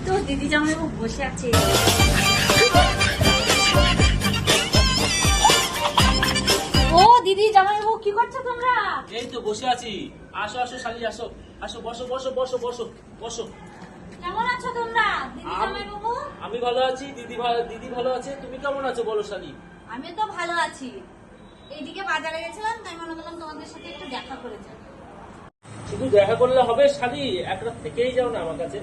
তো দিদি জামাইবাবু বসে আছে। ও দিদি জামাইবাবু কি করছো তোমরা? এই তো বসে আছি। আসো আসো শালি, আসো আসো, বসো বসো বসো বসো বসো। কেমন আছো তোমরা দিদি জামাইবাবু? আমি ভালো আছি, দিদি ভালো আছে। তুমি কেমন আছো বলো শালি? আমি তো ভালো আছি। এইদিকে বাজারে গেছিলাম, তাই মনে করলাম তোমাদের সাথে একটু দেখা করে যাই। শুধু দেখা করলে হবে শালি? একটা থেকেই যাও না আমার কাছে।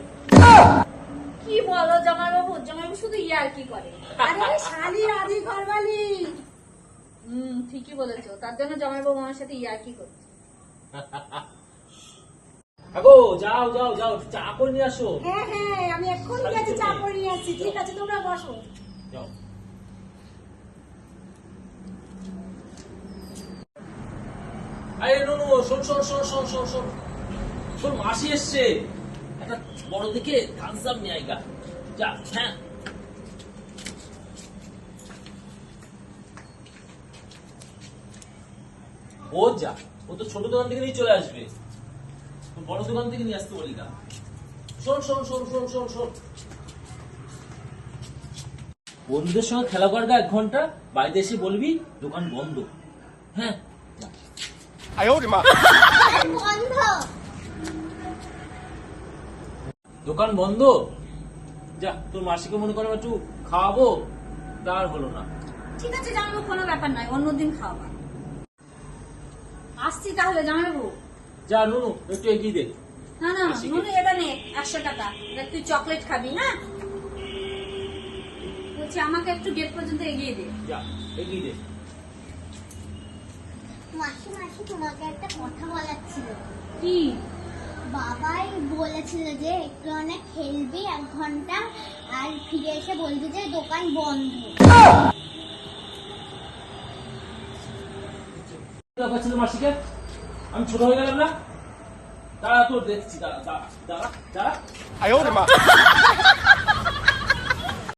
কি বলো জামাইবাবু? জামাইবাবু শুধু ইয়ার্কি করে। আরে শালি আদি ঘরবালি। ঠিকই বলেছো, তার জন্য জামাইবাবু আমার সাথে ইয়ার্কি করছে। আগো যাও যাও যাও, চা করে নিয়ে আসো। হ্যাঁ হ্যাঁ, আমি এক্ষুনি গেছি চা করে নিয়ে আসছি। ঠিক আছে, তোমরা বসো। যাও। আরে নুনু, শোন শোন শোন শোন শোন শোন শোন, মাসি এসছে। একটা বড় দেখে থামস আপ নিয়ে আইগা। যা। হ্যাঁ ও যা, ও তো ছোট দোকান থেকে নিয়ে চলে আসবে। তো বড় দোকান থেকে নিয়ে আসতে বলি না। শোন শোন শোন শোন শোন শোন, বন্ধুদের সঙ্গে খেলা করবে 1 ঘন্টা, বাড়িতে এসে বলবি দোকান বন্ধ। হ্যাঁ যা। বন্ধ? দোকান বন্ধ? যা, তোর মাসিকে মনে করো একটু খাওয়াবো, তার হলো না। ঠিক আছে জামাইবাবু, কোনো ব্যাপার নাই, অন্যদিন খাওয়া। আসছি তাহলে জামাইবাবু। যা নুনু, একটু এগিয়ে দে। না না আসি কি? নুনু, এটা নে 100 টাকা। দেখ তুই চকলেট খাবি না? বলছি আমাকে একটু গেট পর্যন্ত এগিয়ে দে। যা, এগিয়ে দে। মাসি মাসি, তোমাকে একটা কথা বলার ছিল। কি? বাবাই বলেছিল যে একটু অনেক খেলবি 1 ঘন্টা, আর ফিরে এসে বলবি যে দোকান বন্ধ। ব্যাপার ছিল মাসিকে, আমি ছোট হয়ে গেলাম না? দাঁড়া, তোর দেখছি। দাঁড়া দাঁড়া দাঁড়া দাঁড়া।